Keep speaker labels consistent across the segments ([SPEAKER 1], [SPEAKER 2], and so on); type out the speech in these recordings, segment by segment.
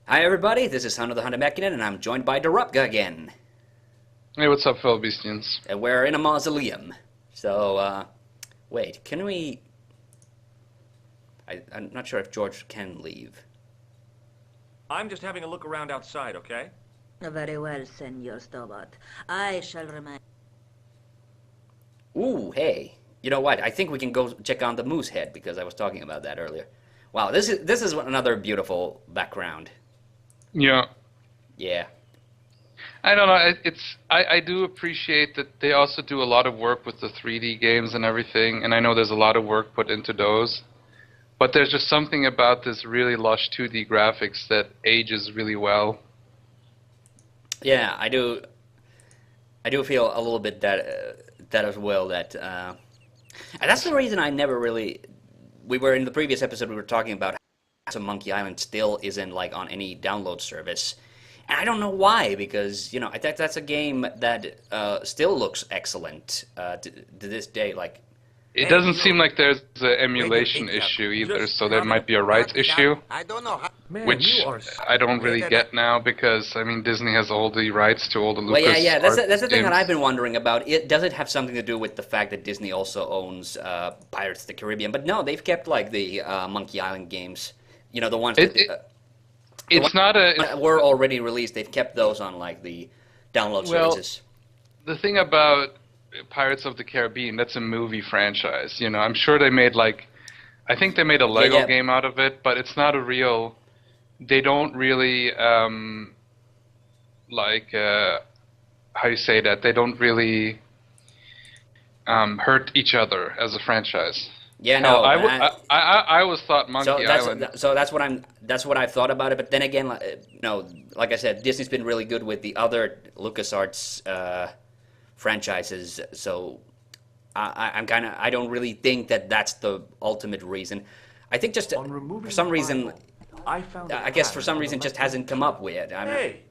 [SPEAKER 1] Hi everybody, this is Hunter the Hunter Mechanic, and I'm joined by Derupga again.
[SPEAKER 2] Hey, what's up, fellow Beastians?
[SPEAKER 1] And we're in a mausoleum. So, wait, can we... I'm not sure if George can leave.
[SPEAKER 3] I'm just having a look around outside, okay?
[SPEAKER 4] Very well, Senor Stobart. I shall remain.
[SPEAKER 1] Ooh, hey. You know what, I think we can go check on the moose head, because I was talking about that earlier. Wow, this is another beautiful background.
[SPEAKER 2] Yeah.
[SPEAKER 1] Yeah.
[SPEAKER 2] I don't know, I do appreciate that they also do a lot of work with the 3D games and everything, and I know there's a lot of work put into those. But there's just something about this really lush 2D graphics that ages really well.
[SPEAKER 1] Yeah, I do feel a little bit that as well. That and that's the reason I never really. We were in the previous episode. We were talking about how Monkey Island still isn't like on any download service, and I don't know why. Because you know, I think that's a game that still looks excellent to this day. Like.
[SPEAKER 2] It doesn't seem like there's an emulation issue either, so there might be a rights issue, which I don't really get now because, I mean, Disney has all the rights to all the Lucas.
[SPEAKER 1] Well, yeah, that's the thing that I've been wondering about. Does it have something to do with the fact that Disney also owns Pirates of the Caribbean? But no, they've kept like the Monkey Island games. You know, the ones that were already released. They've kept those on like the download services.
[SPEAKER 2] The thing about Pirates of the Caribbean, that's a movie franchise, you know. I'm sure they made I think they made a Lego game out of it, but it's not a real, they don't really, how you say that, they don't really hurt each other as a franchise.
[SPEAKER 1] Yeah, no,
[SPEAKER 2] I always thought Monkey Island.
[SPEAKER 1] So that's what I thought about it. But then again, like I said, Disney's been really good with the other LucasArts franchises, so I don't really think that that's the ultimate reason. I think just for some reason, I guess for some reason just hasn't come up with.
[SPEAKER 3] Hey,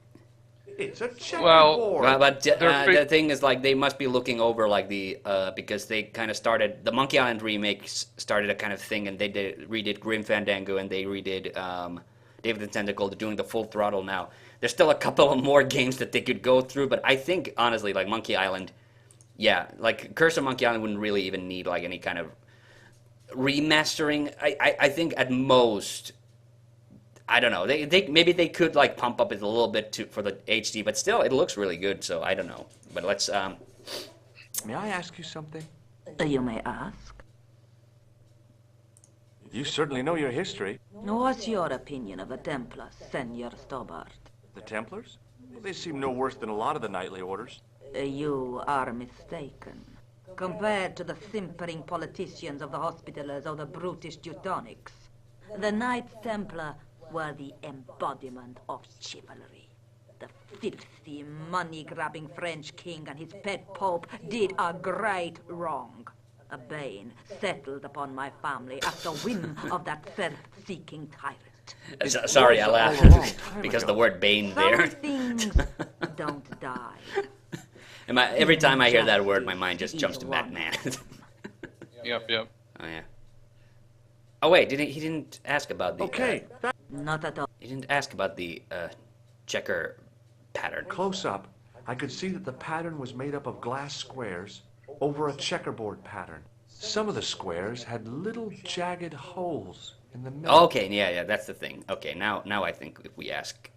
[SPEAKER 3] it's a checkerboard.
[SPEAKER 1] Well, but the thing is, like, they must be looking over like the because they kind of started the Monkey Island remakes started a kind of thing, and they redid Grim Fandango, and they redid David the Tentacle. They're doing the Full Throttle now. There's still a couple of more games that they could go through, but I think, honestly, like Monkey Island, yeah, like Curse of Monkey Island wouldn't really even need like any kind of remastering. I think at most, I don't know, maybe they could like pump up it a little bit for the HD, but still, it looks really good, so I don't know. But let's,
[SPEAKER 3] May I ask you something?
[SPEAKER 4] You may ask.
[SPEAKER 3] You certainly know your history.
[SPEAKER 4] What's your opinion of the Templars, Senor Stobart?
[SPEAKER 3] The Templars? Well, they seem no worse than a lot of the knightly orders.
[SPEAKER 4] You are mistaken. Compared to the simpering politicians of the Hospitallers or the brutish Teutonics, the Knights Templar were the embodiment of chivalry. The filthy, money-grabbing French king and his pet pope did a great wrong. A bane settled upon my family at the whim of that self-seeking tyrant.
[SPEAKER 1] Sorry, I laughed because the word Bane there.
[SPEAKER 4] Some things don't die.
[SPEAKER 1] Every time I hear that word, my mind just jumps to Batman.
[SPEAKER 2] Yep.
[SPEAKER 1] Oh yeah. Oh wait, he didn't ask about the.
[SPEAKER 3] Okay.
[SPEAKER 4] Not at all.
[SPEAKER 1] He didn't ask about the checker pattern.
[SPEAKER 3] Close up, I could see that the pattern was made up of glass squares over a checkerboard pattern. Some of the squares had little jagged holes in the middle.
[SPEAKER 1] Okay, yeah, that's the thing. Okay, now I think if we ask.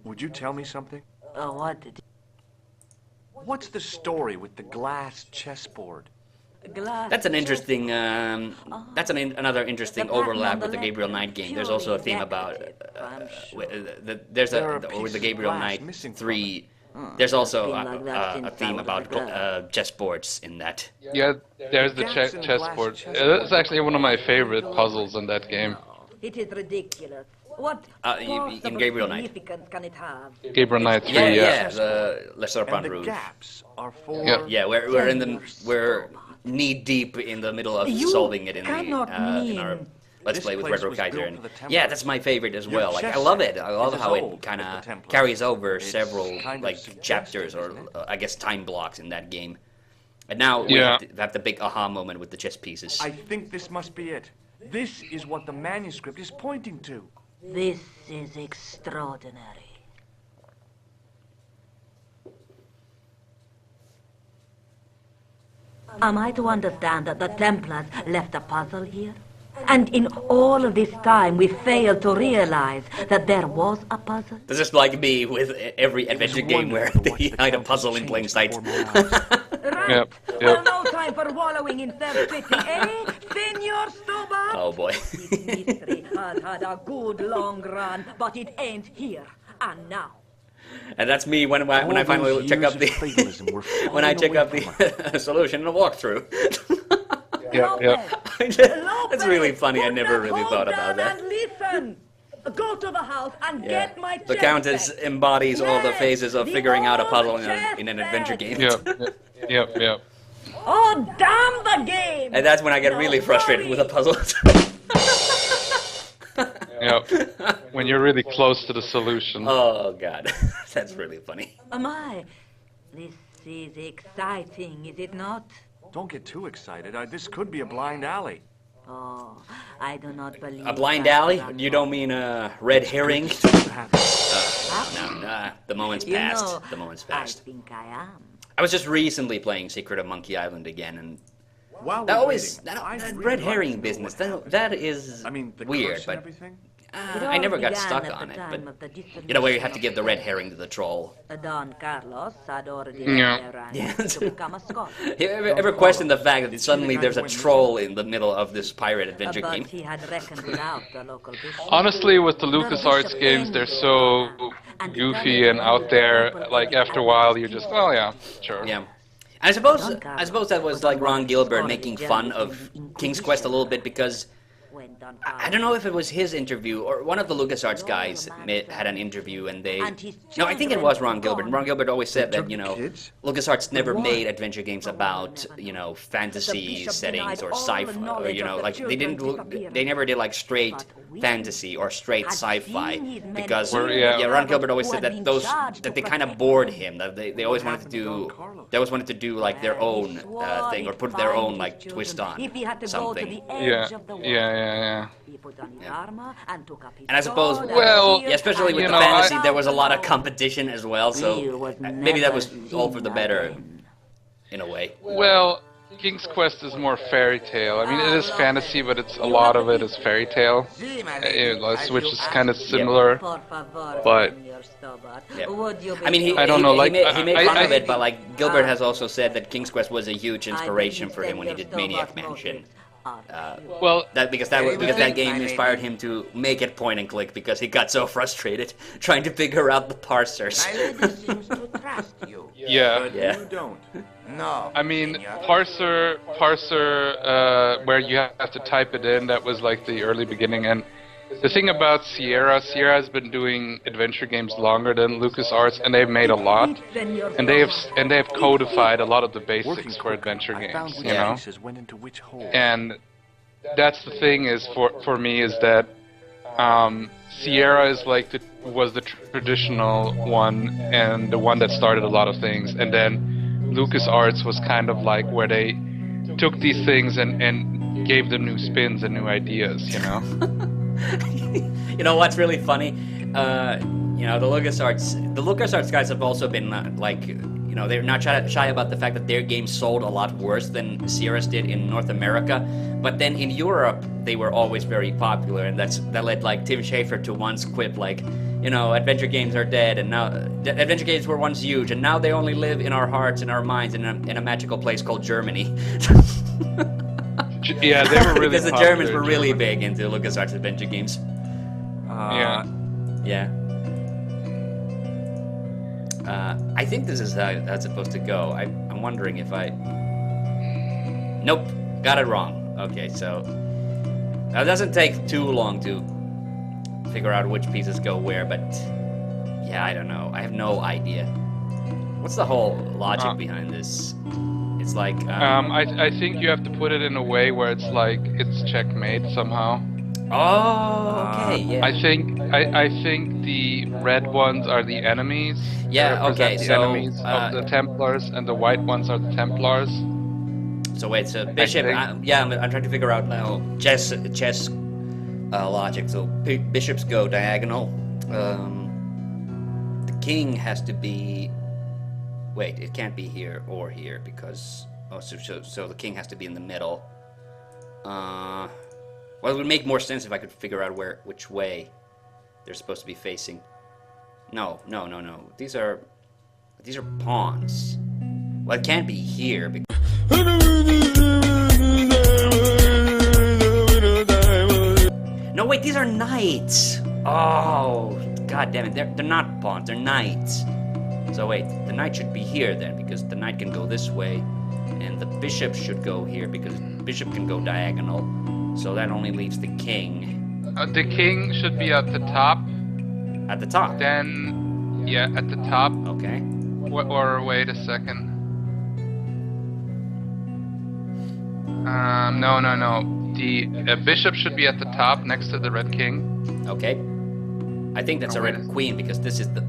[SPEAKER 3] Would you tell me something?
[SPEAKER 4] What did
[SPEAKER 3] What's the story with the glass chessboard?
[SPEAKER 4] glass?
[SPEAKER 1] That's an interesting. That's another interesting overlap with the Gabriel Knight game. There's also a theme about. There's with the Gabriel Knight 3. There's also a theme about chessboards in that.
[SPEAKER 2] Yeah, there's the chessboard. That's actually one of my favorite puzzles in that game.
[SPEAKER 4] It is ridiculous. What
[SPEAKER 1] in Gabriel Knight.
[SPEAKER 4] significance can it have?
[SPEAKER 2] Gabriel Knight 3,
[SPEAKER 1] Yeah, the Lesser
[SPEAKER 3] And the
[SPEAKER 1] Rouge.
[SPEAKER 3] gaps are for...
[SPEAKER 1] Yeah, we're knee deep in the middle of solving it in in our Let's Play with Red Rook Kaiser. And yeah, that's my favorite as well. Like, I love it. I love how it kind of carries over several like chapters or I guess time blocks in that game. And now we have the big aha moment with the chess pieces.
[SPEAKER 3] I think this must be it. This is what the manuscript is pointing to.
[SPEAKER 4] This is extraordinary. Am I to understand that the Templars left a puzzle here? And in all of this time, we failed to realize that there was a puzzle?
[SPEAKER 1] This is like me with every adventure game where they hide a puzzle in plain sight.
[SPEAKER 4] Right.
[SPEAKER 2] Yep,
[SPEAKER 4] Well,
[SPEAKER 2] yep.
[SPEAKER 4] no time for wallowing in self-pity, eh, Senor Stobart?
[SPEAKER 1] Oh boy.
[SPEAKER 4] This mystery has had a good long run, but it ain't here. And now.
[SPEAKER 1] And that's me when I finally check up the when I check up the solution in a walkthrough.
[SPEAKER 2] Yep, yep.
[SPEAKER 1] That's really funny. I never really thought about that.
[SPEAKER 4] And listen. Go to the house and
[SPEAKER 1] Yeah.
[SPEAKER 4] get my
[SPEAKER 1] The
[SPEAKER 4] chest
[SPEAKER 1] Countess
[SPEAKER 4] back.
[SPEAKER 1] embodies all the
[SPEAKER 4] Yes,
[SPEAKER 1] phases of
[SPEAKER 4] the
[SPEAKER 1] figuring out a
[SPEAKER 4] old
[SPEAKER 1] puzzle
[SPEAKER 4] chest
[SPEAKER 1] in an adventure
[SPEAKER 4] back.
[SPEAKER 1] game.
[SPEAKER 2] Yep.
[SPEAKER 4] Oh, damn the game!
[SPEAKER 1] And that's when I get really
[SPEAKER 4] No,
[SPEAKER 1] frustrated
[SPEAKER 4] sorry.
[SPEAKER 1] with a puzzle.
[SPEAKER 2] Yep. When you're really close to the solution.
[SPEAKER 1] Oh god, that's really funny.
[SPEAKER 4] My, this is exciting, is it not?
[SPEAKER 3] Don't get too excited. This could be a blind alley.
[SPEAKER 4] Oh, I do not believe
[SPEAKER 1] A blind
[SPEAKER 4] that,
[SPEAKER 1] alley?
[SPEAKER 4] Grandma.
[SPEAKER 1] You don't mean a red herring? No, the moment's
[SPEAKER 4] You
[SPEAKER 1] passed.
[SPEAKER 4] know,
[SPEAKER 1] The moment's
[SPEAKER 4] I
[SPEAKER 1] passed.
[SPEAKER 4] think I am.
[SPEAKER 1] I was just recently playing Secret of Monkey Island again, and
[SPEAKER 3] While
[SPEAKER 1] that
[SPEAKER 3] we're
[SPEAKER 1] always
[SPEAKER 3] waiting, I'd
[SPEAKER 1] that
[SPEAKER 3] really
[SPEAKER 1] red
[SPEAKER 3] like to
[SPEAKER 1] herring
[SPEAKER 3] know
[SPEAKER 1] business.
[SPEAKER 3] what
[SPEAKER 1] That is
[SPEAKER 3] I mean, the
[SPEAKER 1] weird,
[SPEAKER 3] curse and
[SPEAKER 1] but
[SPEAKER 3] everything.
[SPEAKER 4] It
[SPEAKER 1] I
[SPEAKER 4] all
[SPEAKER 1] never got
[SPEAKER 4] began
[SPEAKER 1] stuck
[SPEAKER 4] at
[SPEAKER 1] on
[SPEAKER 4] the
[SPEAKER 1] it.
[SPEAKER 4] time
[SPEAKER 1] But
[SPEAKER 4] of the
[SPEAKER 1] you know where you have to
[SPEAKER 4] dissolution
[SPEAKER 1] give the
[SPEAKER 4] of
[SPEAKER 1] red herring to the troll.
[SPEAKER 4] Don Carlos had already
[SPEAKER 2] Yeah.
[SPEAKER 4] left their
[SPEAKER 1] Yeah.
[SPEAKER 4] ranks to become a scholar.
[SPEAKER 1] You ever question the fact that suddenly there's a troll in the middle of this pirate adventure
[SPEAKER 4] But
[SPEAKER 1] game?
[SPEAKER 4] he had reckoned without the local bishop.
[SPEAKER 2] Honestly, with the LucasArts games, they're so goofy and out there. Like after a while, you're just, oh yeah, sure.
[SPEAKER 1] Yeah. I suppose that was like Ron Gilbert making fun of King's Quest a little bit because
[SPEAKER 4] When Don
[SPEAKER 1] I don't know if it was his interview or one of the LucasArts guys had an interview and they... No, I think it was Ron Gilbert. Ron Gilbert always said that, you know, LucasArts never made adventure games about, you know, fantasy settings or sci-fi, or, you know, like they never did like straight fantasy or straight sci-fi because Ron Gilbert always said that that they kind of bored him, that they always wanted to do like their own thing or put their own like twist on something.
[SPEAKER 2] Yeah.
[SPEAKER 4] He put on his armor and took up his
[SPEAKER 1] And I suppose,
[SPEAKER 4] sword
[SPEAKER 2] well,
[SPEAKER 4] and
[SPEAKER 1] yeah, especially with
[SPEAKER 2] You
[SPEAKER 1] the
[SPEAKER 2] know,
[SPEAKER 1] fantasy,
[SPEAKER 4] I-
[SPEAKER 1] there was a lot of competition as well, so maybe that was all for the better, in a way.
[SPEAKER 2] Well, King's Quest is more fairy tale. I mean, it is fantasy, but it's a lot of it is fairy tale, which is kind of similar.
[SPEAKER 4] Por favor,
[SPEAKER 2] But-
[SPEAKER 4] Senor Stobart,
[SPEAKER 1] Yeah.
[SPEAKER 4] would you
[SPEAKER 1] I mean,
[SPEAKER 2] I don't know, like,
[SPEAKER 1] he made fun
[SPEAKER 2] I-
[SPEAKER 1] of it, but like Gilbert has also said that King's Quest was a huge inspiration for him when he did Maniac Mansion.
[SPEAKER 2] Well,
[SPEAKER 1] Because that game inspired him to make it point and click because he got so frustrated trying to figure out the parsers.
[SPEAKER 5] My lady seems to trust you.
[SPEAKER 2] yeah.
[SPEAKER 5] But
[SPEAKER 1] Yeah.
[SPEAKER 5] you don't. No.
[SPEAKER 2] I mean,
[SPEAKER 5] senor.
[SPEAKER 2] parser, where you have to type it in, that was like the early beginning. And the thing about Sierra has been doing adventure games longer than LucasArts, and they've made a lot. And they have codified a lot of the basics for adventure games, you know.
[SPEAKER 3] Went into which hole.
[SPEAKER 2] And that's the thing is for me is that Sierra is like was the traditional one and the one that started a lot of things, and then LucasArts was kind of like where they took these things and gave them new spins and new ideas, you know.
[SPEAKER 1] You know what's really funny? You know, the LucasArts guys have also been like, you know, they're not shy about the fact that their games sold a lot worse than Sierra's did in North America. But then in Europe, they were always very popular, and that led like Tim Schafer to once quip like, you know, adventure games are dead, and now adventure games were once huge, and now they only live in our hearts and our minds in a magical place called Germany.
[SPEAKER 2] Yeah, they were really
[SPEAKER 1] because the
[SPEAKER 2] popular
[SPEAKER 1] Germans were
[SPEAKER 2] in
[SPEAKER 1] really
[SPEAKER 2] Germany.
[SPEAKER 1] big into LucasArts adventure games.
[SPEAKER 2] Yeah.
[SPEAKER 1] Yeah. I think this is how that's supposed to go. I'm wondering if I... Nope, got it wrong. Okay, so... It doesn't take too long to figure out which pieces go where, but... Yeah, I don't know. I have no idea. What's the whole logic behind this? It's like...
[SPEAKER 2] I think you have to put it in a way where it's like, it's checkmate somehow.
[SPEAKER 1] Oh, okay, yeah.
[SPEAKER 2] I think the red ones are the enemies.
[SPEAKER 1] Yeah,
[SPEAKER 2] They represent
[SPEAKER 1] okay,
[SPEAKER 2] the
[SPEAKER 1] so,
[SPEAKER 2] enemies of the Templars, and the white ones are the Templars.
[SPEAKER 1] So wait, so Bishop...
[SPEAKER 2] think-
[SPEAKER 1] I'm trying to figure out now. Chess logic. So bishops go diagonal. The king has to be. Wait, it can't be here or here because so the king has to be in the middle. Well, it would make more sense if I could figure out which way they're supposed to be facing. No. These are pawns. Well, it can't be here because. No, wait, these are knights. Oh, god damn it! They're not pawns. They're knights. So wait, the knight should be here then, because the knight can go this way, and the bishop should go here because the bishop can go diagonal. So that only leaves the king.
[SPEAKER 2] The king should be at the top.
[SPEAKER 1] At the top.
[SPEAKER 2] Then, yeah, at the top.
[SPEAKER 1] Okay.
[SPEAKER 2] Or wait a second. No. The bishop should be at the top next to the red king.
[SPEAKER 1] Okay. I think that's a red queen because this is the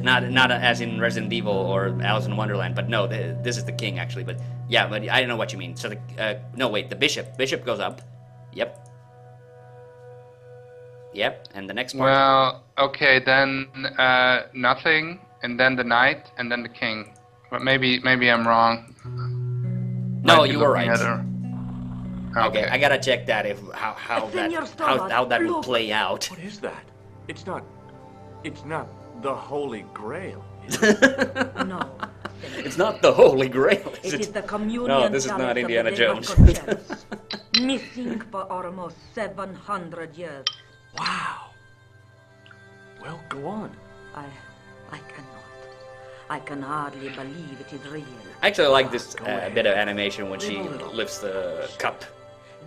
[SPEAKER 1] not as in Resident Evil or Alice in Wonderland, but no, this is the king actually. But yeah, but I don't know what you mean. So no, wait, the bishop goes up. Yep, and the next part.
[SPEAKER 2] Well, okay, then nothing, and then the knight, and then the king. But maybe I'm wrong.
[SPEAKER 1] No, you were right.
[SPEAKER 2] Okay,
[SPEAKER 1] I gotta check that how that would play out.
[SPEAKER 3] What is that? It's not the Holy Grail. Is it?
[SPEAKER 4] No.
[SPEAKER 1] It's not the Holy Grail.
[SPEAKER 4] It is the communion.
[SPEAKER 1] No, this is not
[SPEAKER 4] chalice of
[SPEAKER 1] Indiana
[SPEAKER 4] the
[SPEAKER 1] Jones.
[SPEAKER 4] Vasconcellos, missing for almost 700 years.
[SPEAKER 3] Wow. Well, go on.
[SPEAKER 4] I cannot. I can hardly believe it is real.
[SPEAKER 1] I actually like this
[SPEAKER 3] Go ahead.
[SPEAKER 1] bit of animation when she
[SPEAKER 3] Live a little.
[SPEAKER 1] lifts the cup.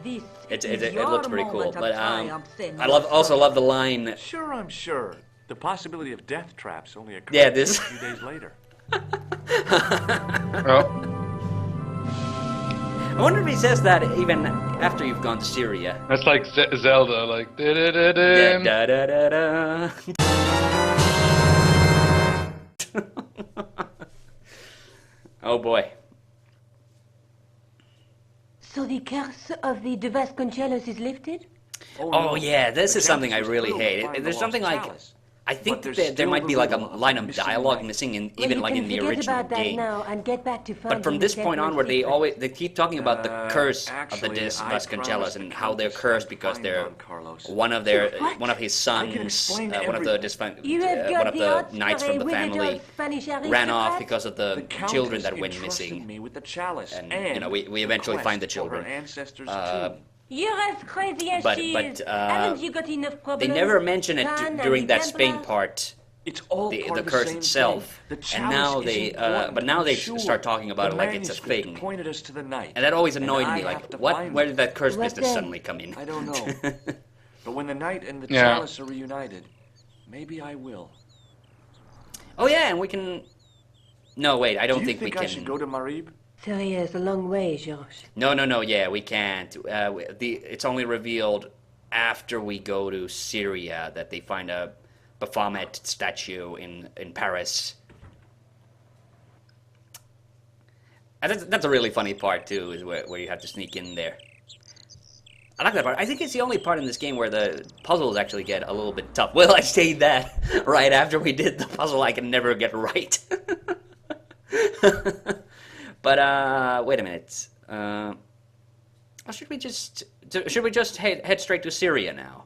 [SPEAKER 4] This
[SPEAKER 1] It
[SPEAKER 4] is
[SPEAKER 1] looks
[SPEAKER 4] your
[SPEAKER 1] pretty cool,
[SPEAKER 4] moment of
[SPEAKER 1] but
[SPEAKER 4] triumph,
[SPEAKER 1] I also love the line.
[SPEAKER 3] Sure, I'm sure. The possibility of death traps only occurs
[SPEAKER 1] Yeah, this-
[SPEAKER 3] a few days later.
[SPEAKER 2] Well,
[SPEAKER 1] I wonder if he says that even after you've gone to Syria.
[SPEAKER 2] that's like Zelda, like
[SPEAKER 1] Da,
[SPEAKER 2] da-da-da-da.
[SPEAKER 1] da, da, da, da. Oh boy.
[SPEAKER 6] So the curse of the De Vasconcellos is lifted?
[SPEAKER 1] Oh yeah, this
[SPEAKER 3] The
[SPEAKER 1] is something I
[SPEAKER 3] chances
[SPEAKER 1] really
[SPEAKER 3] will
[SPEAKER 1] hate.
[SPEAKER 3] find the
[SPEAKER 1] There's
[SPEAKER 3] lost
[SPEAKER 1] something like
[SPEAKER 3] chalice.
[SPEAKER 1] I think
[SPEAKER 3] But
[SPEAKER 1] that
[SPEAKER 3] there's
[SPEAKER 1] there might
[SPEAKER 3] still
[SPEAKER 1] be
[SPEAKER 3] the
[SPEAKER 1] like a
[SPEAKER 3] riddle of
[SPEAKER 1] line
[SPEAKER 3] the
[SPEAKER 1] of
[SPEAKER 3] missing
[SPEAKER 1] dialogue
[SPEAKER 3] knight.
[SPEAKER 1] missing in
[SPEAKER 6] Well,
[SPEAKER 1] even
[SPEAKER 6] you
[SPEAKER 1] like
[SPEAKER 6] can
[SPEAKER 1] in the
[SPEAKER 6] forget
[SPEAKER 1] original
[SPEAKER 6] about that
[SPEAKER 1] game.
[SPEAKER 6] now and get back to
[SPEAKER 1] But
[SPEAKER 6] finding
[SPEAKER 1] from
[SPEAKER 6] the
[SPEAKER 1] this point
[SPEAKER 6] temple
[SPEAKER 1] onward,
[SPEAKER 6] secret.
[SPEAKER 1] they keep talking about the curse of the
[SPEAKER 3] Actually, I
[SPEAKER 1] Vasconcellos
[SPEAKER 3] promised
[SPEAKER 1] and
[SPEAKER 3] the
[SPEAKER 1] how they're
[SPEAKER 3] Countess
[SPEAKER 1] cursed
[SPEAKER 3] I'd
[SPEAKER 1] because
[SPEAKER 3] find
[SPEAKER 1] they're
[SPEAKER 3] Don Carlos.
[SPEAKER 1] one of his sons,
[SPEAKER 3] explain
[SPEAKER 1] one of the
[SPEAKER 3] everything.
[SPEAKER 6] You have got
[SPEAKER 1] one of the
[SPEAKER 6] odds
[SPEAKER 1] knights
[SPEAKER 6] for a
[SPEAKER 1] from the
[SPEAKER 6] village
[SPEAKER 1] family
[SPEAKER 6] of Spanish
[SPEAKER 1] ran off
[SPEAKER 6] aristocrats?
[SPEAKER 1] because of
[SPEAKER 3] The
[SPEAKER 1] the
[SPEAKER 3] Countess
[SPEAKER 1] children that went
[SPEAKER 3] entrusted
[SPEAKER 1] missing.
[SPEAKER 3] me with the chalice,
[SPEAKER 1] And,
[SPEAKER 3] and
[SPEAKER 1] you know, we eventually
[SPEAKER 3] the
[SPEAKER 1] find the
[SPEAKER 3] quest for her
[SPEAKER 1] children.
[SPEAKER 3] ancestors'
[SPEAKER 1] Uh,
[SPEAKER 3] tomb.
[SPEAKER 6] You're as crazy as
[SPEAKER 1] But-
[SPEAKER 6] she
[SPEAKER 1] but,
[SPEAKER 6] is.
[SPEAKER 1] uh,
[SPEAKER 6] Haven't you got enough
[SPEAKER 1] They
[SPEAKER 6] problems?
[SPEAKER 1] never mention it
[SPEAKER 6] Khan and
[SPEAKER 1] during
[SPEAKER 6] the
[SPEAKER 1] that Spain
[SPEAKER 6] Templars?
[SPEAKER 3] It's
[SPEAKER 1] part.
[SPEAKER 3] all
[SPEAKER 1] The
[SPEAKER 3] part of
[SPEAKER 1] curse
[SPEAKER 3] same
[SPEAKER 1] itself,
[SPEAKER 3] thing. The
[SPEAKER 1] and
[SPEAKER 3] chalice
[SPEAKER 1] now
[SPEAKER 3] is
[SPEAKER 1] they
[SPEAKER 3] important,
[SPEAKER 1] but now they
[SPEAKER 3] sure.
[SPEAKER 1] start talking about
[SPEAKER 3] The
[SPEAKER 1] it like it's a
[SPEAKER 3] manuscript
[SPEAKER 1] thing,
[SPEAKER 3] pointed us to the night,
[SPEAKER 1] and that always
[SPEAKER 3] and
[SPEAKER 1] annoyed
[SPEAKER 3] I
[SPEAKER 1] me.
[SPEAKER 3] have
[SPEAKER 1] Like,
[SPEAKER 3] to
[SPEAKER 1] what?
[SPEAKER 3] find
[SPEAKER 1] Where
[SPEAKER 3] it.
[SPEAKER 1] did that curse
[SPEAKER 6] What
[SPEAKER 1] business
[SPEAKER 6] then?
[SPEAKER 1] suddenly come in?
[SPEAKER 3] I don't know. But when the knight and the
[SPEAKER 2] Yeah.
[SPEAKER 3] chalice are reunited, maybe I will.
[SPEAKER 1] Oh yeah, and we can. No, wait. I don't
[SPEAKER 3] Do you
[SPEAKER 1] think we
[SPEAKER 3] I
[SPEAKER 1] can.
[SPEAKER 3] should go to Marib?
[SPEAKER 6] Syria is a long way, Georges.
[SPEAKER 1] No. Yeah, we can't. It's only revealed after we go to Syria that they find a Baphomet statue in Paris. And that's a really funny part too, is where you have to sneak in there. I like that part. I think it's the only part in this game where the puzzles actually get a little bit tough. Well, I say that right after we did the puzzle I can never get right. But wait a minute. Or should we just head straight to Syria now?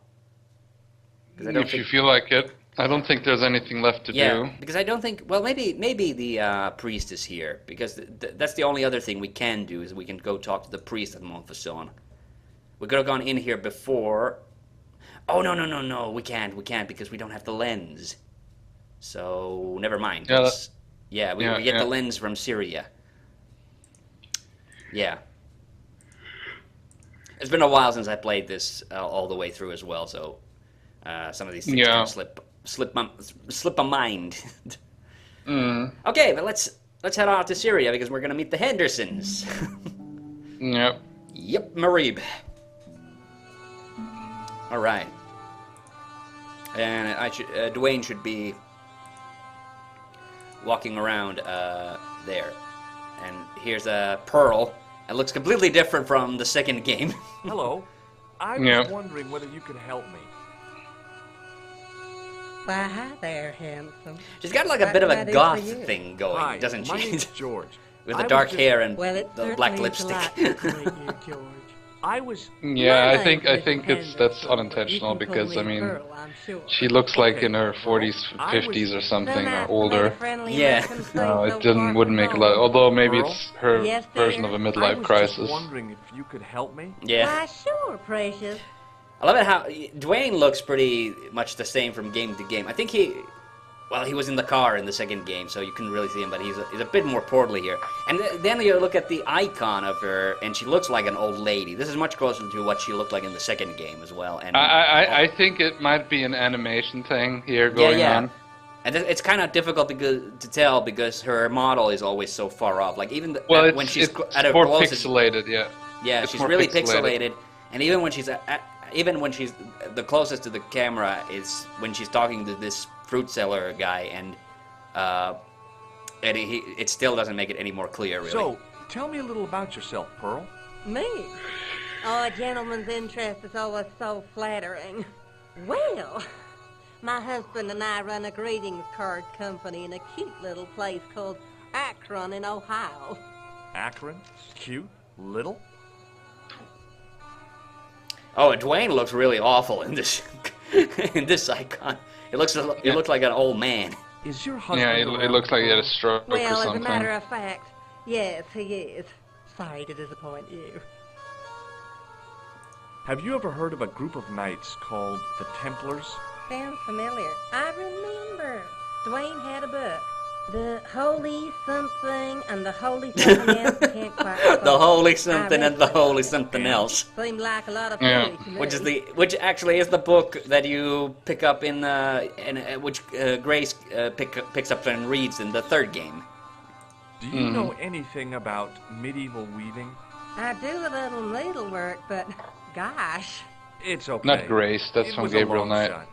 [SPEAKER 1] 'Cause I don't
[SPEAKER 2] If you
[SPEAKER 1] think-
[SPEAKER 2] feel like it, I don't think there's anything left to
[SPEAKER 1] Yeah,
[SPEAKER 2] do.
[SPEAKER 1] because I don't think. Well, maybe the priest is here because that's the only other thing we can do is we can go talk to the priest at Montfaucon. We could have gone in here before. Oh no, we can't because we don't have the lens. So never mind.
[SPEAKER 2] Yeah,
[SPEAKER 1] We
[SPEAKER 2] yeah,
[SPEAKER 1] get
[SPEAKER 2] yeah.
[SPEAKER 1] the lens from Syria. Yeah. It's been a while since I played this all the way through as well, so some of these things
[SPEAKER 2] Yeah.
[SPEAKER 1] can slip my mind.
[SPEAKER 2] Mm.
[SPEAKER 1] Okay, but let's head on to Syria because we're gonna meet the Hendersons.
[SPEAKER 2] Yep.
[SPEAKER 1] Yep, Marib. All right. And Dwayne should be walking around there. And here's a Pearl. It looks completely different from the second game.
[SPEAKER 3] Hello. I was
[SPEAKER 2] Yeah.
[SPEAKER 3] wondering whether you could help me.
[SPEAKER 7] Why, hi there, handsome.
[SPEAKER 1] She's got like a
[SPEAKER 7] What
[SPEAKER 1] bit of
[SPEAKER 7] can
[SPEAKER 1] a
[SPEAKER 7] I do
[SPEAKER 1] goth
[SPEAKER 7] for you?
[SPEAKER 1] thing going,
[SPEAKER 3] Hi,
[SPEAKER 1] doesn't
[SPEAKER 3] my
[SPEAKER 1] she?
[SPEAKER 3] name's George.
[SPEAKER 1] With
[SPEAKER 3] I
[SPEAKER 1] the
[SPEAKER 3] was
[SPEAKER 1] dark
[SPEAKER 3] just-
[SPEAKER 1] hair and
[SPEAKER 7] Well, it
[SPEAKER 1] the black
[SPEAKER 7] certainly is
[SPEAKER 1] lipstick.
[SPEAKER 7] delightful to meet you, George.
[SPEAKER 3] I was...
[SPEAKER 2] Yeah,
[SPEAKER 7] My
[SPEAKER 2] I think
[SPEAKER 7] name's
[SPEAKER 2] it's
[SPEAKER 7] Mrs.
[SPEAKER 2] that's
[SPEAKER 7] Henderson, but
[SPEAKER 2] unintentional
[SPEAKER 7] you can call
[SPEAKER 2] because I
[SPEAKER 7] me
[SPEAKER 2] mean,
[SPEAKER 7] Pearl, I'm sure.
[SPEAKER 2] she looks like
[SPEAKER 3] Okay,
[SPEAKER 2] in her
[SPEAKER 3] well,
[SPEAKER 2] 40s,
[SPEAKER 3] I was-
[SPEAKER 2] 50s or
[SPEAKER 7] So
[SPEAKER 2] something, or
[SPEAKER 7] nice to meet a
[SPEAKER 2] older.
[SPEAKER 7] friendly
[SPEAKER 1] Yeah.
[SPEAKER 7] American face
[SPEAKER 2] No,
[SPEAKER 7] so
[SPEAKER 2] it
[SPEAKER 7] far
[SPEAKER 2] wouldn't
[SPEAKER 7] from
[SPEAKER 2] make a lot.
[SPEAKER 7] home.
[SPEAKER 2] Although maybe
[SPEAKER 3] Pearl?
[SPEAKER 2] it's her
[SPEAKER 7] Yes,
[SPEAKER 2] version
[SPEAKER 7] dear?
[SPEAKER 2] of a
[SPEAKER 3] I
[SPEAKER 2] midlife
[SPEAKER 3] was
[SPEAKER 2] crisis.
[SPEAKER 3] just wondering if you could help me.
[SPEAKER 1] Yeah.
[SPEAKER 7] Why, sure, precious.
[SPEAKER 1] I love it how Dwayne looks pretty much the same from game to game. I think he was in the car in the second game, so you couldn't really see him, but he's a bit more portly here. And then you look at the icon of her, and she looks like an old lady. This is much closer to what she looked like in the second game as well. And
[SPEAKER 2] I think it might be an animation thing here going on.
[SPEAKER 1] And it's kind of difficult to tell because her model is always so far off. Like even
[SPEAKER 2] Well,
[SPEAKER 1] when
[SPEAKER 2] it's
[SPEAKER 1] she's at her
[SPEAKER 2] more
[SPEAKER 1] closest,
[SPEAKER 2] pixelated, yeah.
[SPEAKER 1] yeah,
[SPEAKER 2] it's
[SPEAKER 1] she's
[SPEAKER 2] more
[SPEAKER 1] really
[SPEAKER 2] pixelated.
[SPEAKER 1] pixelated. And even when she's the closest to the camera is when she's talking to this fruit seller guy, and it still doesn't make it any more clear, really.
[SPEAKER 3] So, tell me a little about yourself, Pearl.
[SPEAKER 7] Me? Oh, a gentleman's interest is always so flattering. Well, my husband and I run a greetings card company in a cute little place called Akron in Ohio.
[SPEAKER 3] Akron? Cute? Little?
[SPEAKER 1] Oh, and Dwayne looks really awful in this in this icon. He looks like an old man.
[SPEAKER 3] Is your husband
[SPEAKER 2] Yeah, it
[SPEAKER 3] around,
[SPEAKER 2] looks like he had a
[SPEAKER 3] Pearl?
[SPEAKER 2] stroke or
[SPEAKER 7] Well, as a
[SPEAKER 2] something.
[SPEAKER 7] matter of fact, yes, he is. Sorry to disappoint you.
[SPEAKER 3] Have you ever heard of a group of knights called the Templars?
[SPEAKER 7] Sounds familiar. I remember. Dwayne had a book. The Holy Something and the Holy Something Else. Can't quite
[SPEAKER 1] The
[SPEAKER 7] recall.
[SPEAKER 1] holy
[SPEAKER 7] I
[SPEAKER 1] something
[SPEAKER 7] read
[SPEAKER 1] and the
[SPEAKER 7] it.
[SPEAKER 1] holy something else.
[SPEAKER 7] Seemed like a lot of
[SPEAKER 2] Yeah.
[SPEAKER 7] food to me.
[SPEAKER 1] Which actually is the book that you pick up in which Grace picks up and reads in the third game.
[SPEAKER 3] Do you know anything about medieval weaving?
[SPEAKER 7] I do a little needlework, but gosh.
[SPEAKER 3] It's okay.
[SPEAKER 2] Not Grace, that's
[SPEAKER 3] It
[SPEAKER 2] from
[SPEAKER 3] was a
[SPEAKER 2] Gabriel
[SPEAKER 3] long
[SPEAKER 2] Knight.
[SPEAKER 3] shot.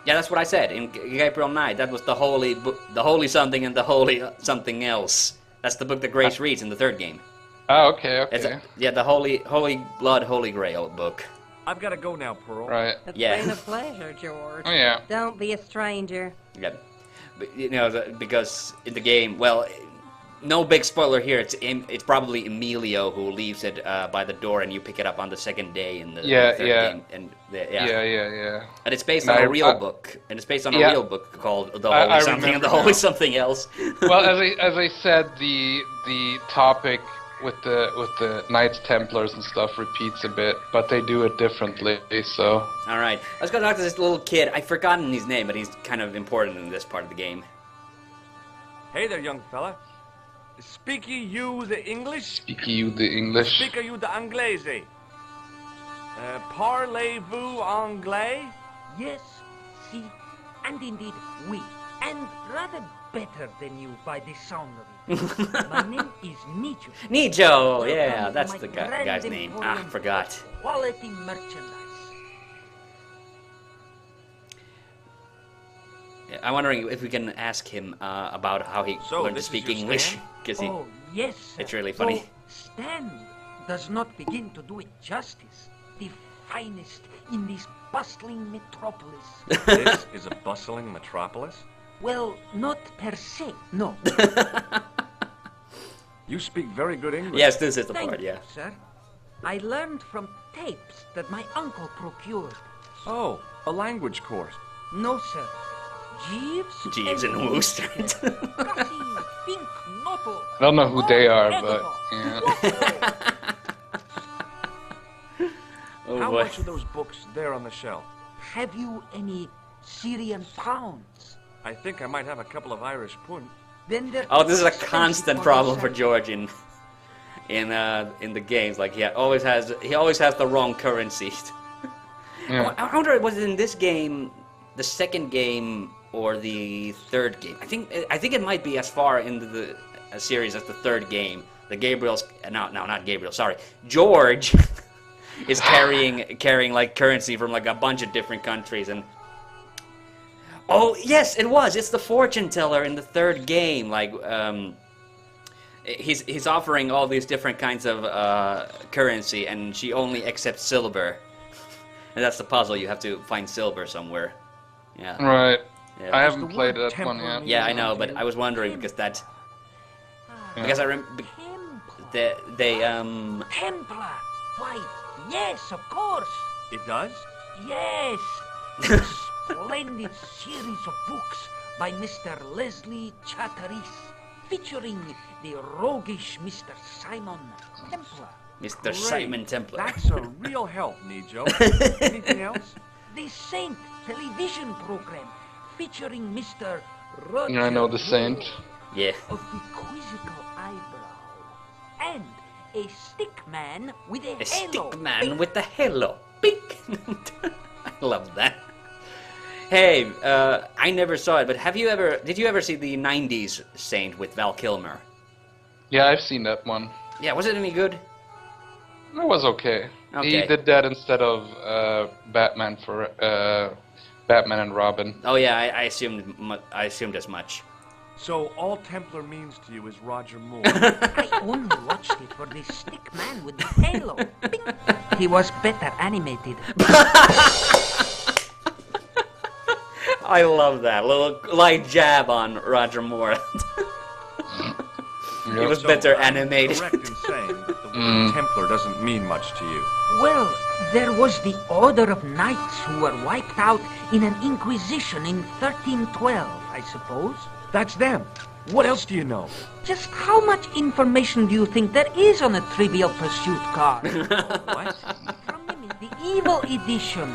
[SPEAKER 1] Yeah, that's what I said in Gabriel Knight. That was the holy something and the holy something else. That's the book that Grace reads in the third game.
[SPEAKER 2] Oh, okay,
[SPEAKER 1] It's
[SPEAKER 2] okay.
[SPEAKER 1] the holy blood, holy grail book.
[SPEAKER 3] I've got to go now, Pearl.
[SPEAKER 2] Right.
[SPEAKER 7] It's
[SPEAKER 1] Yeah.
[SPEAKER 7] been a pleasure, George.
[SPEAKER 2] Oh, yeah.
[SPEAKER 7] Don't be a stranger.
[SPEAKER 1] Yeah, but, you know, because in the game, well, no big spoiler here. It's probably Emilio who leaves it by the door, and you pick it up on the second day in the
[SPEAKER 2] Yeah,
[SPEAKER 1] third
[SPEAKER 2] yeah.
[SPEAKER 1] game. And
[SPEAKER 2] Yeah.
[SPEAKER 1] and it's based
[SPEAKER 2] No,
[SPEAKER 1] on a
[SPEAKER 2] I-
[SPEAKER 1] real
[SPEAKER 2] I-
[SPEAKER 1] book, and it's based on a
[SPEAKER 2] Yeah.
[SPEAKER 1] real book called The
[SPEAKER 2] I
[SPEAKER 1] Holy Something and the
[SPEAKER 2] remember
[SPEAKER 1] Holy
[SPEAKER 2] now.
[SPEAKER 1] Something Else.
[SPEAKER 2] Well, as I said, the topic with the Knights Templars and stuff repeats a bit, but they do it differently. So
[SPEAKER 1] All right, let's go talk to this little kid. I've forgotten his name, but he's kind of important in this part of the game.
[SPEAKER 3] Hey there, young fella. Speak you the English?
[SPEAKER 2] speak you the English.
[SPEAKER 3] Speak you the Anglais? Parlez-vous anglais?
[SPEAKER 8] Yes, si, and indeed we, and rather better than you by the sound of it. My name is Nijo.
[SPEAKER 1] Nijo, yeah,
[SPEAKER 8] Welcome
[SPEAKER 1] that's
[SPEAKER 8] to
[SPEAKER 1] the
[SPEAKER 8] my
[SPEAKER 1] guy's
[SPEAKER 8] grand
[SPEAKER 1] name.
[SPEAKER 8] emporium
[SPEAKER 1] Forgot.
[SPEAKER 8] of Quality merchandise.
[SPEAKER 1] Yeah, I'm wondering if we can ask him about how he
[SPEAKER 3] So,
[SPEAKER 1] learned to
[SPEAKER 3] this is
[SPEAKER 1] speak
[SPEAKER 3] your
[SPEAKER 1] English,
[SPEAKER 3] stand?
[SPEAKER 1] because
[SPEAKER 8] Oh, yes, sir.
[SPEAKER 1] It's really funny.
[SPEAKER 8] Though stand does not begin to do it justice. The finest in this bustling metropolis.
[SPEAKER 3] This is a bustling metropolis?
[SPEAKER 8] Well, not per se, no.
[SPEAKER 3] You speak very good English.
[SPEAKER 1] yes, this is the
[SPEAKER 8] Thank
[SPEAKER 1] part.
[SPEAKER 8] you,
[SPEAKER 1] Yeah.
[SPEAKER 8] sir. I learned from tapes that my uncle procured.
[SPEAKER 3] Oh, a language course.
[SPEAKER 8] No, sir. Jeeves?
[SPEAKER 1] Jeeves and Wooster.
[SPEAKER 8] Gussie, Pink, Noto.
[SPEAKER 2] I don't know who they are,
[SPEAKER 8] Edible.
[SPEAKER 2] but yeah.
[SPEAKER 1] Oh
[SPEAKER 3] How
[SPEAKER 1] boy.
[SPEAKER 3] much are those books there on the shelf?
[SPEAKER 8] Have you any Syrian pounds?
[SPEAKER 3] I think I might have a couple of Irish pund.
[SPEAKER 8] Then they're
[SPEAKER 1] Oh, this is a
[SPEAKER 8] expensive
[SPEAKER 1] constant
[SPEAKER 8] for
[SPEAKER 1] problem
[SPEAKER 8] the
[SPEAKER 1] for
[SPEAKER 8] shelf.
[SPEAKER 1] George in the games. Like he always has the wrong currency.
[SPEAKER 2] Yeah.
[SPEAKER 1] I wonder, was it in this game, the second game, or the third game? I think it might be as far into the series as the third game. The Gabriel's not Gabriel. Sorry, George is carrying like currency from like a bunch of different countries. And oh yes, it was. It's the fortune teller in the third game. Like he's offering all these different kinds of currency, and she only accepts silver. And that's the puzzle. You have to find silver somewhere. Yeah.
[SPEAKER 2] Right.
[SPEAKER 1] Yeah.
[SPEAKER 2] I haven't played that one yet.
[SPEAKER 1] Yeah, I know, but I was wondering because that. Because I remember they
[SPEAKER 8] Templar. Why, yes, of course.
[SPEAKER 3] It does?
[SPEAKER 8] Yes. A splendid series of books by Mr. Leslie Chatteris, featuring the roguish Mr. Simon Templar.
[SPEAKER 1] Mr.
[SPEAKER 3] Great.
[SPEAKER 1] Simon Templar.
[SPEAKER 3] That's a real help, Nijo. Anything else?
[SPEAKER 8] The Saint television program, featuring Mr. Roger
[SPEAKER 2] Yeah, I know the Saint.
[SPEAKER 1] Yeah.
[SPEAKER 8] of the quizzical eyebrow, and a stick man with a
[SPEAKER 1] A
[SPEAKER 8] halo.
[SPEAKER 1] stick man with the halo. Big. I love that. Hey, I never saw it, but did you ever see the 90s Saint with Val Kilmer?
[SPEAKER 2] Yeah, I've seen that one.
[SPEAKER 1] Yeah, was it any good?
[SPEAKER 2] It was okay.
[SPEAKER 1] Okay.
[SPEAKER 2] He did that instead of Batman for Batman and Robin.
[SPEAKER 1] Oh yeah, I assumed as much.
[SPEAKER 3] So all Templar means to you is Roger Moore.
[SPEAKER 8] I only watched it for the stick man with the halo. Bing. He was better animated.
[SPEAKER 1] I love that little light jab on Roger Moore. He was
[SPEAKER 3] So
[SPEAKER 1] better
[SPEAKER 3] I'm
[SPEAKER 1] animated.
[SPEAKER 3] correct in saying that the word Templar doesn't mean much to you.
[SPEAKER 8] Well, there was the Order of Knights who were wiped out in an Inquisition in 1312, I suppose.
[SPEAKER 3] That's them. What else do you know?
[SPEAKER 8] Just how much information do you think there is on a Trivial Pursuit card?
[SPEAKER 3] What?
[SPEAKER 8] From the Evil Edition.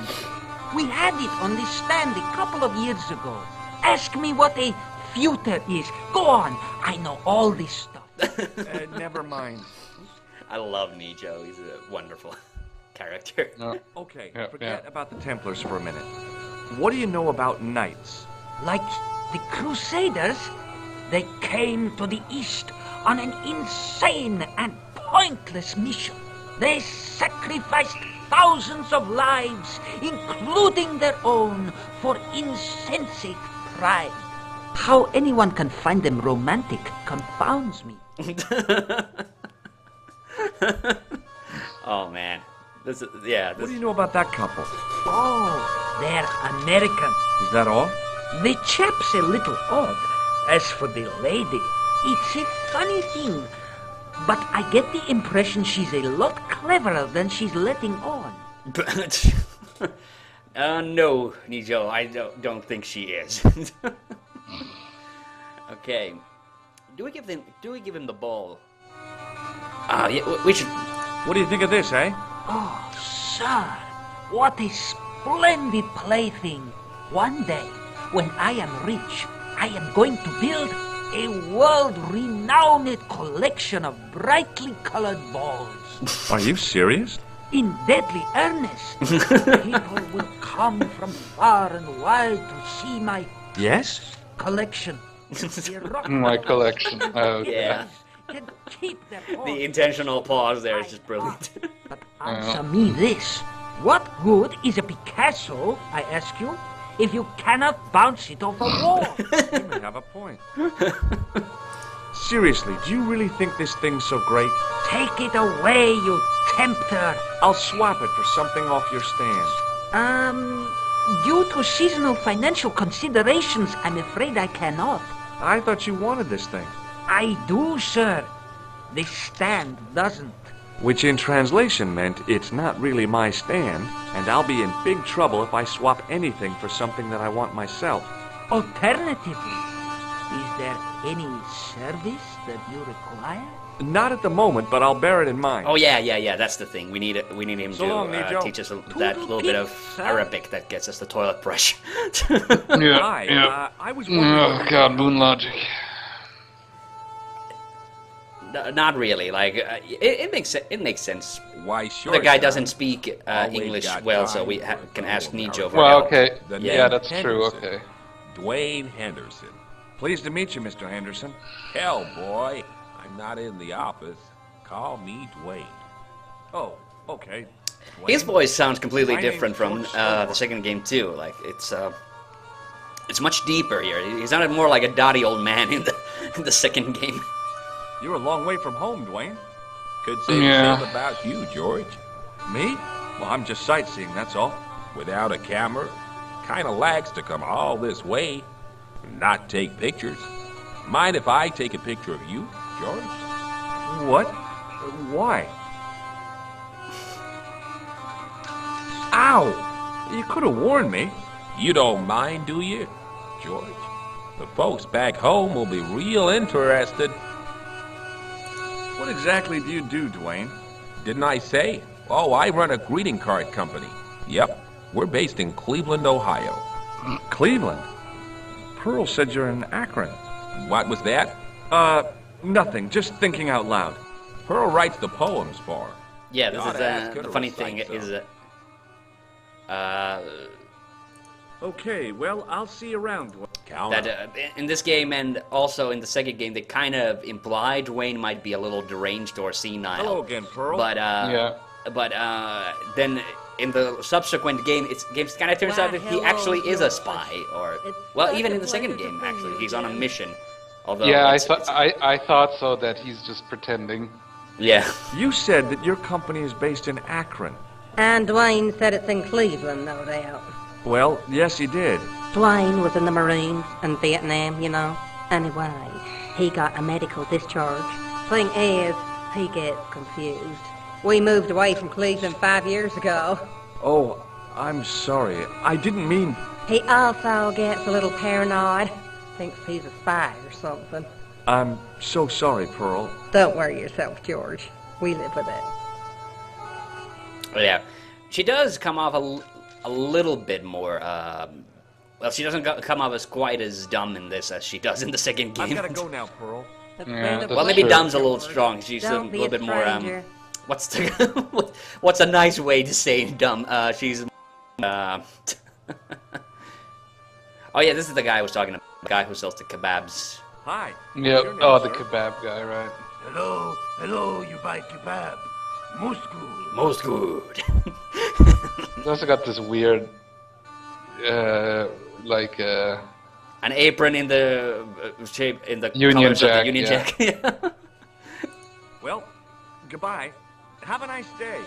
[SPEAKER 8] We had it on the stand a couple of years ago. Ask me what a feuter is. Go on. I know all this stuff.
[SPEAKER 3] Never mind.
[SPEAKER 1] I love Nijo. He's a wonderful character.
[SPEAKER 2] No.
[SPEAKER 3] Okay,
[SPEAKER 2] Yeah,
[SPEAKER 3] forget
[SPEAKER 2] yeah.
[SPEAKER 3] about the Templars for a minute. What do you know about knights?
[SPEAKER 8] Like the Crusaders, they came to the East on an insane and pointless mission. They sacrificed thousands of lives, including their own, for insensate pride. How anyone can find them romantic confounds me.
[SPEAKER 1] Oh man, this is
[SPEAKER 3] What do you know about that couple?
[SPEAKER 8] Oh, they're American.
[SPEAKER 3] Is that all?
[SPEAKER 8] The chap's a little odd. As for the lady, it's a funny thing. But I get the impression she's a lot cleverer than she's letting on.
[SPEAKER 1] No, Nijo, I don't think she is. Okay, do we give him the ball? Yeah, we should.
[SPEAKER 3] What do you think of this, eh?
[SPEAKER 8] Oh, sir, what a splendid plaything. One day, when I am rich, I am going to build a world-renowned collection of brightly colored balls.
[SPEAKER 3] Are you serious?
[SPEAKER 8] In deadly earnest. People will come from far and wide to see my
[SPEAKER 3] Yes?
[SPEAKER 8] collection.
[SPEAKER 2] My collection.
[SPEAKER 1] Yeah.
[SPEAKER 8] Can keep their balls.
[SPEAKER 1] The intentional pause there is just brilliant.
[SPEAKER 8] But answer me this. What good is a Picasso, I ask you, if you cannot bounce it off a wall?
[SPEAKER 3] You may have a point. Seriously, do you really think this thing's so great?
[SPEAKER 8] Take it away, you tempter.
[SPEAKER 3] I'll swap it for something off your stand.
[SPEAKER 8] Due to seasonal financial considerations, I'm afraid I cannot.
[SPEAKER 3] I thought you wanted this thing.
[SPEAKER 8] I do, sir. The stand doesn't.
[SPEAKER 3] Which in translation meant it's not really my stand, and I'll be in big trouble if I swap anything for something that I want myself.
[SPEAKER 8] Alternatively, is there any service that you require?
[SPEAKER 3] Not at the moment, but I'll bear it in mind.
[SPEAKER 1] Oh yeah. That's the thing. We need him
[SPEAKER 3] So
[SPEAKER 1] to
[SPEAKER 3] long, Nijo.
[SPEAKER 1] teach us that little bit of Arabic that gets us the toilet brush.
[SPEAKER 2] Yeah.
[SPEAKER 3] I was
[SPEAKER 2] Oh
[SPEAKER 3] wondering...
[SPEAKER 2] god, Moon Logic.
[SPEAKER 1] Not really. Like it makes sense.
[SPEAKER 5] Why, sure.
[SPEAKER 1] The guy
[SPEAKER 5] son.
[SPEAKER 1] doesn't speak
[SPEAKER 5] Always
[SPEAKER 1] English
[SPEAKER 5] got
[SPEAKER 1] well, so
[SPEAKER 5] time
[SPEAKER 1] we
[SPEAKER 5] for
[SPEAKER 1] can ask
[SPEAKER 5] trouble,
[SPEAKER 1] Nijo for
[SPEAKER 2] Well,
[SPEAKER 1] help.
[SPEAKER 2] okay.
[SPEAKER 5] The
[SPEAKER 2] Yeah,
[SPEAKER 5] name
[SPEAKER 2] that's true.
[SPEAKER 5] Henderson.
[SPEAKER 2] Okay.
[SPEAKER 5] Dwayne Henderson.
[SPEAKER 3] Pleased to meet you, Mr. Henderson.
[SPEAKER 5] Hell, boy. I'm not in the office. Call me Dwayne.
[SPEAKER 3] Oh, okay.
[SPEAKER 1] His
[SPEAKER 3] Dwayne.
[SPEAKER 1] voice sounds completely
[SPEAKER 3] My name's
[SPEAKER 1] different from
[SPEAKER 3] George
[SPEAKER 1] the second game too. Like it's much deeper here. He sounded more like a dotty old man in the second game.
[SPEAKER 3] You're a long way from home, Dwayne.
[SPEAKER 5] Could say
[SPEAKER 2] Yeah.
[SPEAKER 5] the same about you, George.
[SPEAKER 3] Me? Well, I'm just sightseeing, that's all.
[SPEAKER 5] Without a camera, kinda lags to come all this way and not take pictures. Mind if I take a picture of you, George?
[SPEAKER 3] What? Why? Ow! You could have warned me.
[SPEAKER 5] You don't mind, do you, George? The folks back home will be real interested.
[SPEAKER 3] What exactly do you do, Dwayne?
[SPEAKER 5] Didn't I say? Oh, I run a greeting card company. Yep, we're based in Cleveland, Ohio.
[SPEAKER 3] Cleveland. Pearl said you're in Akron.
[SPEAKER 5] What was that?
[SPEAKER 3] Nothing. Just thinking out loud.
[SPEAKER 5] Pearl writes the poems for.
[SPEAKER 1] Yeah, this
[SPEAKER 5] You ought
[SPEAKER 1] is
[SPEAKER 5] to ask her
[SPEAKER 1] the
[SPEAKER 5] to
[SPEAKER 1] funny
[SPEAKER 5] recite
[SPEAKER 1] thing
[SPEAKER 5] some.
[SPEAKER 1] is
[SPEAKER 3] Okay, well, I'll see you around, Dwayne.
[SPEAKER 5] Count
[SPEAKER 1] that
[SPEAKER 5] up.
[SPEAKER 1] in this game and also in the second game, they kind of imply Dwayne might be a little deranged or senile.
[SPEAKER 3] Hello again, Pearl.
[SPEAKER 1] But
[SPEAKER 2] Yeah.
[SPEAKER 1] then in the subsequent games kind of turns
[SPEAKER 7] Why,
[SPEAKER 1] out that he
[SPEAKER 7] hello,
[SPEAKER 1] actually is a
[SPEAKER 7] George.
[SPEAKER 1] spy, or
[SPEAKER 7] It's
[SPEAKER 1] well,
[SPEAKER 7] such
[SPEAKER 1] even
[SPEAKER 7] a
[SPEAKER 1] in the second
[SPEAKER 7] pleasure to
[SPEAKER 1] game,
[SPEAKER 7] see
[SPEAKER 1] actually,
[SPEAKER 7] you
[SPEAKER 1] he's on a
[SPEAKER 7] again.
[SPEAKER 1] mission. Although
[SPEAKER 2] Yeah,
[SPEAKER 1] it's-
[SPEAKER 2] I thought so, that he's just pretending.
[SPEAKER 1] yeah,
[SPEAKER 3] You said that your company is based in Akron.
[SPEAKER 7] And Dwayne said it's in Cleveland, no doubt.
[SPEAKER 3] Well, yes, he did.
[SPEAKER 7] Dwayne was in the Marines in Vietnam, you know. Anyway, he got a medical discharge. Thing is, he gets confused. We moved away from Cleveland 5 years ago.
[SPEAKER 3] Oh, I'm sorry. I didn't mean...
[SPEAKER 7] He also gets a little paranoid. Thinks he's a spy or something.
[SPEAKER 3] I'm so sorry, Pearl.
[SPEAKER 7] Don't worry yourself, George. We live with it.
[SPEAKER 1] yeah, she does come off a little bit more. Well, she doesn't come off as quite as dumb in this as she does in the second game.
[SPEAKER 3] I've got to go now, Pearl.
[SPEAKER 2] Yeah, that's
[SPEAKER 1] Well, maybe
[SPEAKER 2] true.
[SPEAKER 1] dumb's a little strong. She's
[SPEAKER 7] Don't
[SPEAKER 1] a
[SPEAKER 7] be
[SPEAKER 1] little bit more.
[SPEAKER 7] stranger.
[SPEAKER 1] What's the what's a nice way to say dumb? She's. Oh yeah, this is the guy I was talking about. The guy who sells the kebabs.
[SPEAKER 3] Hi.
[SPEAKER 2] Yep.
[SPEAKER 3] Your name,
[SPEAKER 2] Oh, the
[SPEAKER 3] sir?
[SPEAKER 2] kebab guy, right?
[SPEAKER 9] Hello, you buy kebab. Most good.
[SPEAKER 1] Most good.
[SPEAKER 2] He's also got this weird, like,
[SPEAKER 1] An apron in the shape in the
[SPEAKER 2] Union
[SPEAKER 1] colors of the
[SPEAKER 2] Jack,
[SPEAKER 1] Union
[SPEAKER 2] yeah.
[SPEAKER 1] Jack. Yeah.
[SPEAKER 3] Well, goodbye. Have a nice day.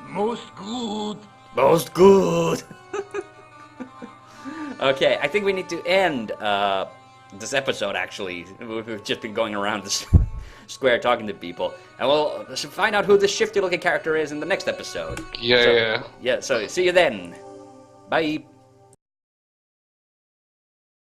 [SPEAKER 9] Most good.
[SPEAKER 1] Most good. Okay, I think we need to end this episode. Actually, we've just been going around this square talking to people, and we'll find out who this shifty-looking character is in the next episode.
[SPEAKER 2] yeah,
[SPEAKER 1] So-
[SPEAKER 2] yeah.
[SPEAKER 1] Yeah. So see you then. Bye.